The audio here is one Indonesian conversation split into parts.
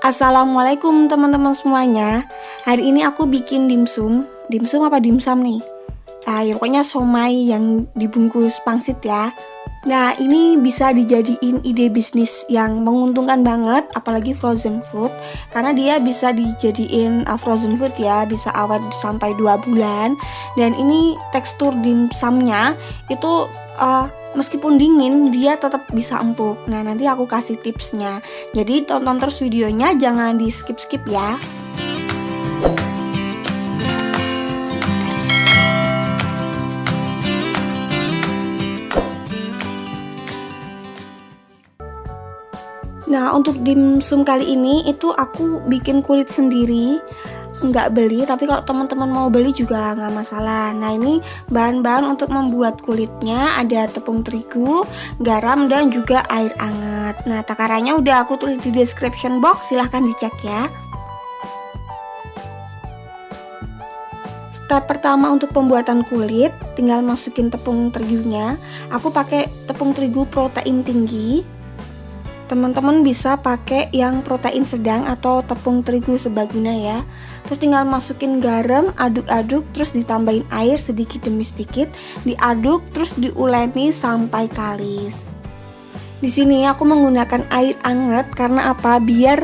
Assalamualaikum teman-teman semuanya. Hari ini aku bikin dimsum. Dimsum apa dimsum nih? Ya pokoknya somai yang dibungkus pangsit ya. Nah, ini bisa dijadiin ide bisnis yang menguntungkan banget, apalagi frozen food, karena dia bisa dijadiin frozen food ya, bisa awet sampai 2 bulan. Dan ini tekstur dimsumnya itu meskipun dingin dia tetap bisa empuk. Nah, nanti aku kasih tipsnya. Jadi tonton terus videonya, jangan di skip-skip ya. Nah, untuk dimsum kali ini itu aku bikin kulit sendiri, nggak beli, tapi kalau teman-teman mau beli juga nggak masalah. Nah, ini bahan-bahan untuk membuat kulitnya ada tepung terigu, garam, dan juga air hangat. Nah, takarannya udah aku tulis di description box, silahkan dicek ya. Step pertama untuk pembuatan kulit, tinggal masukin tepung terigunya. Aku pakai tepung terigu protein tinggi. Teman-teman bisa pakai yang protein sedang atau tepung terigu serbaguna ya. Terus tinggal masukin garam, aduk-aduk, terus ditambahin air sedikit demi sedikit, diaduk terus diuleni sampai kalis. Di sini aku menggunakan air hangat karena apa? Biar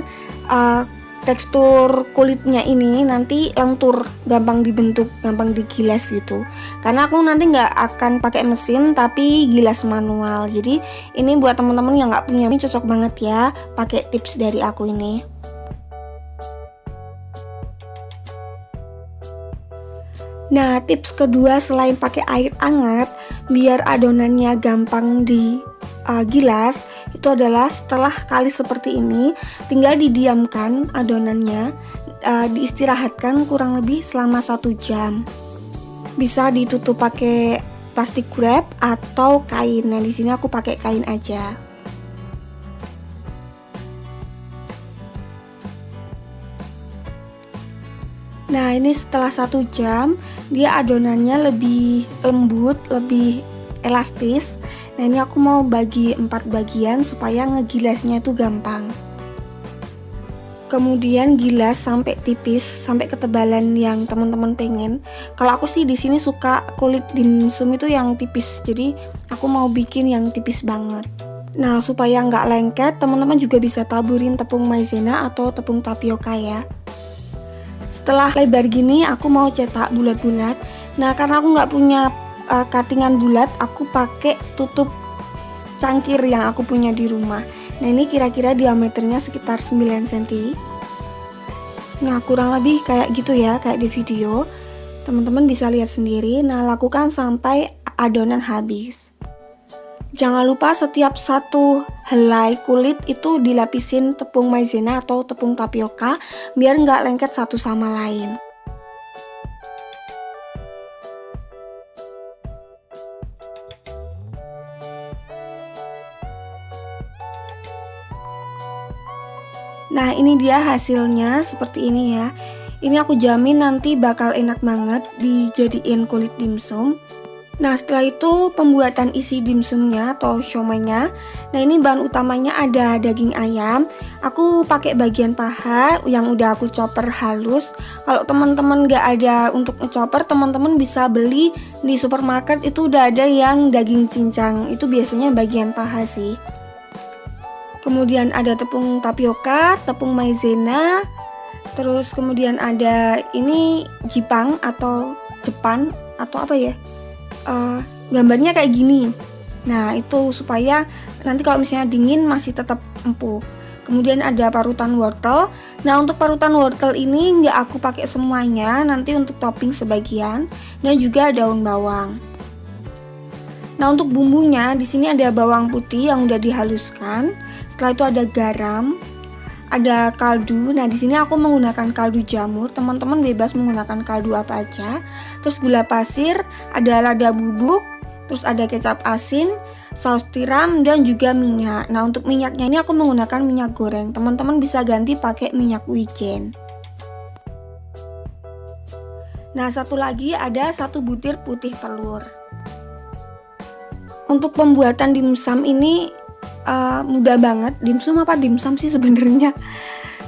tekstur kulitnya ini nanti lentur, gampang dibentuk, gampang digilas gitu. Karena aku nanti nggak akan pakai mesin tapi gilas manual. Jadi ini buat teman-teman yang nggak punya, ini cocok banget ya pakai tips dari aku ini. Nah, tips kedua selain pakai air hangat biar adonannya gampang gilas, itu adalah setelah kalis seperti ini tinggal didiamkan adonannya, diistirahatkan kurang lebih selama 1 jam. Bisa ditutup pakai plastik wrap atau kain. Nah, di sini aku pakai kain aja. Nah, ini setelah 1 jam dia adonannya lebih lembut, lebih elastis. Nah, ini aku mau bagi 4 bagian supaya ngegilasnya itu gampang. Kemudian gilas sampai tipis, sampai ketebalan yang teman-teman pengen. Kalau aku sih di sini suka kulit dimsum itu yang tipis, jadi aku mau bikin yang tipis banget. Nah, supaya nggak lengket, teman-teman juga bisa taburin tepung maizena atau tepung tapioka ya. Setelah lebar gini, aku mau cetak bulat-bulat. Nah, karena aku nggak punya cuttingan bulat, aku pakai tutup cangkir yang aku punya di rumah. Nah, ini kira-kira diameternya sekitar 9 cm. Nah, kurang lebih kayak gitu ya, kayak di video. Teman-teman bisa lihat sendiri. Nah, lakukan sampai adonan habis. Jangan lupa setiap 1 helai kulit itu dilapisin tepung maizena atau tepung tapioka biar nggak lengket satu sama lain. Nah, ini dia hasilnya seperti ini ya. Ini aku jamin nanti bakal enak banget dijadiin kulit dimsum. Nah, setelah itu pembuatan isi dimsumnya atau siomay-nya. Nah, ini bahan utamanya ada daging ayam. Aku pakai bagian paha yang udah aku chopper halus. Kalau teman-teman gak ada untuk ngechopper, teman-teman bisa beli di supermarket, itu udah ada yang daging cincang. Itu biasanya bagian paha sih. Kemudian ada tepung tapioka, tepung maizena, terus kemudian ada ini jipang atau jepan atau apa ya, gambarnya kayak gini. Nah, itu supaya nanti kalau misalnya dingin masih tetap empuk. Kemudian ada parutan wortel. Nah, untuk parutan wortel ini nggak aku pakai semuanya, nanti untuk topping sebagian, dan juga daun bawang. Nah, untuk bumbunya di sini ada bawang putih yang udah dihaluskan. Setelah itu ada garam, ada kaldu. Nah, di sini aku menggunakan kaldu jamur. Teman-teman bebas menggunakan kaldu apa aja. Terus gula pasir, ada lada bubuk, terus ada kecap asin, saus tiram, dan juga minyak. Nah, untuk minyaknya ini aku menggunakan minyak goreng. Teman-teman bisa ganti pakai minyak wijen. Nah, satu lagi ada 1 butir putih telur. Untuk pembuatan dimsum ini mudah banget. Dimsum apa dimsum sih sebenarnya?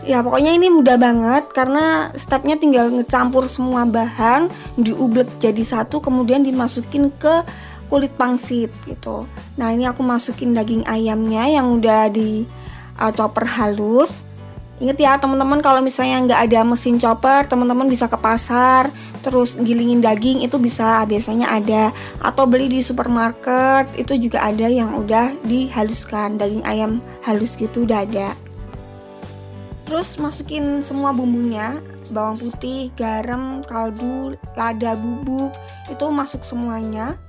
Ya pokoknya ini mudah banget karena stepnya tinggal ngecampur semua bahan, diublek jadi satu, kemudian dimasukin ke kulit pangsit gitu. Nah ini aku masukin daging ayamnya yang udah di chopper halus. Ingat ya teman-teman, kalau misalnya nggak ada mesin chopper, teman-teman bisa ke pasar terus gilingin daging, itu bisa, biasanya ada, atau beli di supermarket itu juga ada yang udah dihaluskan, daging ayam halus gitu udah ada. Terus masukin semua bumbunya, bawang putih, garam, kaldu, lada, bubuk, itu masuk semuanya.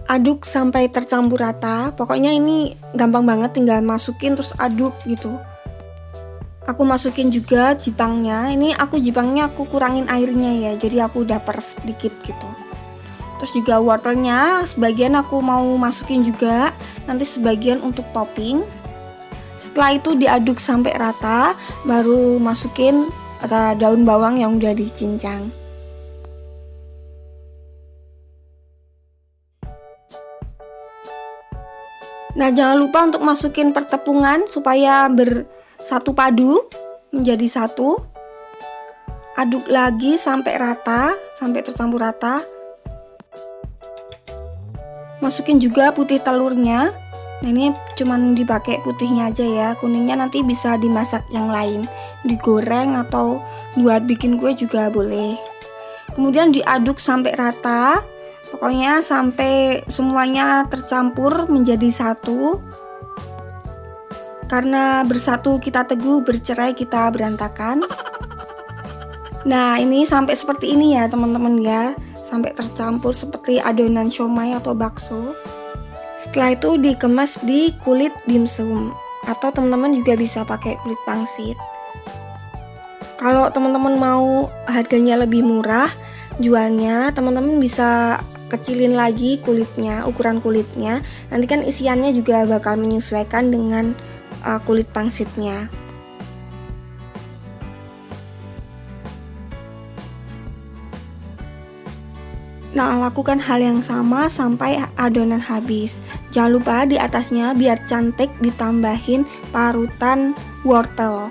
Aduk sampai tercampur rata. Pokoknya ini gampang banget, tinggal masukin terus aduk gitu. Aku masukin juga jipangnya. Ini jipangnya aku kurangin airnya ya, jadi aku udah peres sedikit gitu. Terus juga wortelnya sebagian aku mau masukin juga, nanti sebagian untuk topping. Setelah itu diaduk sampai rata, baru masukin daun bawang yang udah dicincang. Nah jangan lupa untuk masukin pertepungan supaya bersatu padu menjadi satu. Aduk lagi sampai rata, sampai tercampur rata. Masukin juga putih telurnya. Nah ini cuman dipakai putihnya aja ya, kuningnya nanti bisa dimasak yang lain, digoreng atau buat bikin kue juga boleh. Kemudian diaduk sampai rata, pokoknya sampai semuanya tercampur menjadi satu. Karena bersatu kita teguh, bercerai kita berantakan. Nah ini sampai seperti ini ya teman-teman ya, sampai tercampur seperti adonan siomay atau bakso. Setelah itu dikemas di kulit dimsum, atau teman-teman juga bisa pakai kulit pangsit. Kalau teman-teman mau harganya lebih murah jualnya, teman-teman bisa kecilin lagi kulitnya, ukuran kulitnya. Nanti kan isiannya juga bakal menyesuaikan dengan kulit pangsitnya. Nah, lakukan hal yang sama sampai adonan habis. Jangan lupa di atasnya biar cantik ditambahin parutan wortel.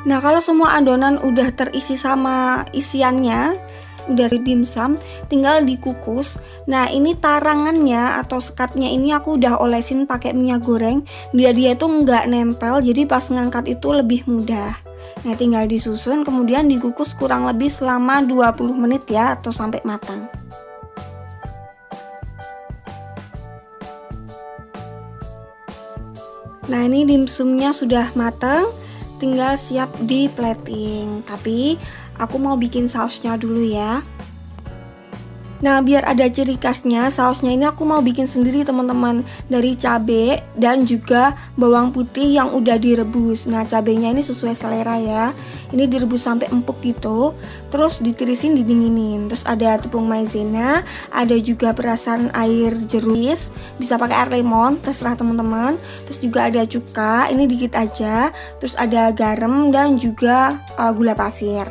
Nah, kalau semua adonan udah terisi sama isiannya, udah dimsum, tinggal dikukus. Nah, ini tarangannya atau sekatnya ini aku udah olesin pakai minyak goreng biar dia itu nggak nempel, jadi pas ngangkat itu lebih mudah. Nah tinggal disusun, kemudian dikukus kurang lebih selama 20 menit ya, atau sampai matang. Nah ini dimsumnya sudah matang, tinggal siap di plating. Tapi aku mau bikin sausnya dulu ya. Nah biar ada ciri khasnya, sausnya ini aku mau bikin sendiri teman-teman, dari cabai dan juga bawang putih yang udah direbus. Nah cabainya ini sesuai selera ya, ini direbus sampai empuk gitu, terus ditirisin didinginin. Terus ada tepung maizena, ada juga perasan air jeruk, bisa pakai air lemon terserah teman-teman. Terus juga ada cuka, ini dikit aja. Terus ada garam dan juga gula pasir.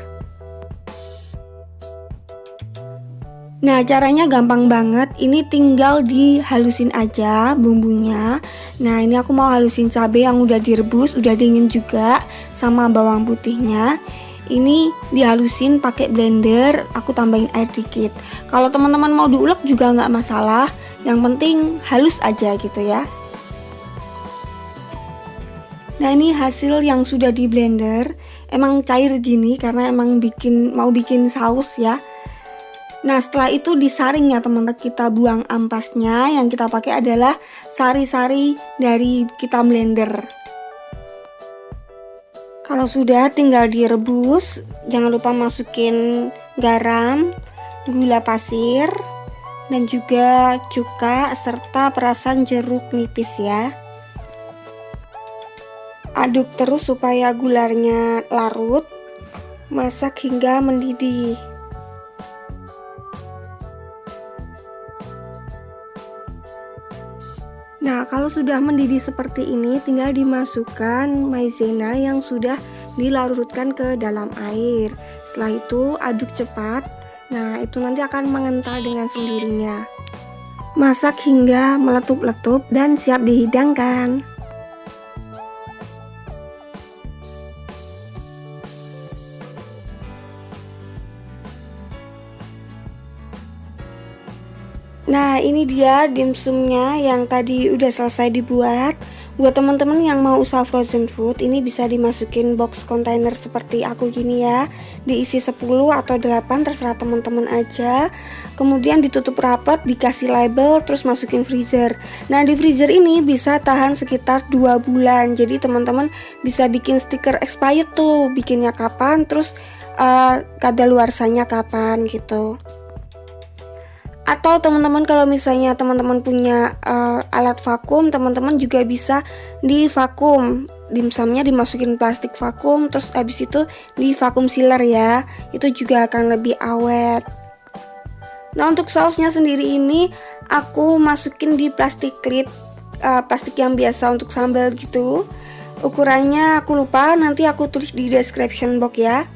Nah caranya gampang banget, ini tinggal dihalusin aja bumbunya. Nah ini aku mau halusin cabai yang udah direbus, udah dingin juga, sama bawang putihnya. Ini dihalusin pakai blender, aku tambahin air dikit. Kalau teman-teman mau diulek juga nggak masalah, yang penting halus aja gitu ya. Nah ini hasil yang sudah di blender, emang cair gini karena emang mau bikin saus ya. Nah setelah itu disaring ya teman-teman, kita buang ampasnya, yang kita pakai adalah sari-sari dari kita blender. Kalau sudah tinggal direbus, jangan lupa masukin garam, gula pasir, dan juga cuka serta perasan jeruk nipis ya. Aduk terus supaya gulanya larut, masak hingga mendidih. Nah kalau sudah mendidih seperti ini, tinggal dimasukkan maizena yang sudah dilarutkan ke dalam air. Setelah itu aduk cepat. Nah itu nanti akan mengental dengan sendirinya. Masak hingga meletup-letup dan siap dihidangkan. Nah, ini dia dimsumnya yang tadi udah selesai dibuat. Buat teman-teman yang mau usaha frozen food, ini bisa dimasukin box container seperti aku gini ya. Diisi 10 atau 8 terserah teman-teman aja. Kemudian ditutup rapat, dikasih label, terus masukin freezer. Nah, di freezer ini bisa tahan sekitar 2 bulan. Jadi teman-teman bisa bikin stiker expired tuh, bikinnya kapan, terus kadaluarsanya kapan gitu. Atau teman-teman kalau misalnya teman-teman punya alat vakum, teman-teman juga bisa di vakum. Dimsumnya dimasukin plastik vakum, terus habis itu di vakum sealer ya. Itu juga akan lebih awet. Nah, untuk sausnya sendiri ini aku masukin di plastik lid, plastik yang biasa untuk sambal gitu. Ukurannya aku lupa, nanti aku tulis di description box ya.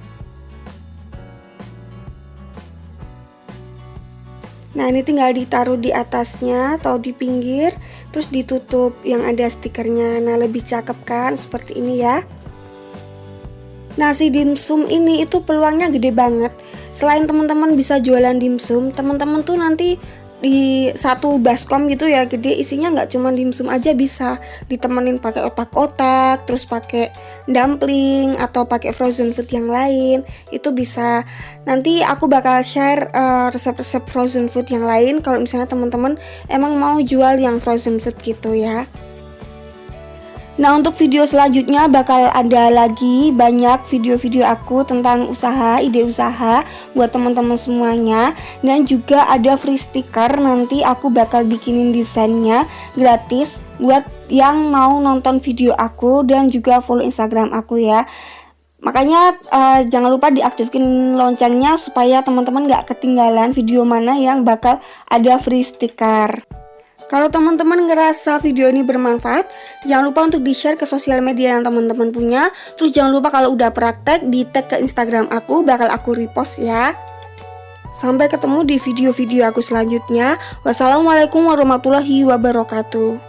Nah, ini tinggal ditaruh di atasnya atau di pinggir, terus ditutup yang ada stikernya. Nah, lebih cakep kan seperti ini ya. Nah, si dimsum ini itu peluangnya gede banget. Selain teman-teman bisa jualan dimsum, teman-teman tuh nanti di satu baskom gitu ya gede, isinya nggak cuma dimsum aja, bisa ditemenin pakai otak-otak, terus pakai dumpling atau pakai frozen food yang lain. Itu bisa. Nanti aku bakal share resep-resep frozen food yang lain kalau misalnya teman-teman emang mau jual yang frozen food gitu ya. Nah, untuk video selanjutnya bakal ada lagi banyak video-video aku tentang usaha, ide usaha buat teman-teman semuanya. Dan juga ada free sticker, nanti aku bakal bikinin desainnya gratis buat yang mau nonton video aku dan juga follow Instagram aku ya. Makanya jangan lupa diaktifkan loncengnya supaya teman-teman gak ketinggalan video mana yang bakal ada free sticker. Kalau teman-teman ngerasa video ini bermanfaat, jangan lupa untuk di-share ke sosial media yang teman-teman punya. Terus jangan lupa kalau udah praktek, di-tag ke Instagram aku, bakal aku repost ya. Sampai ketemu di video-video aku selanjutnya. Wassalamualaikum warahmatullahi wabarakatuh.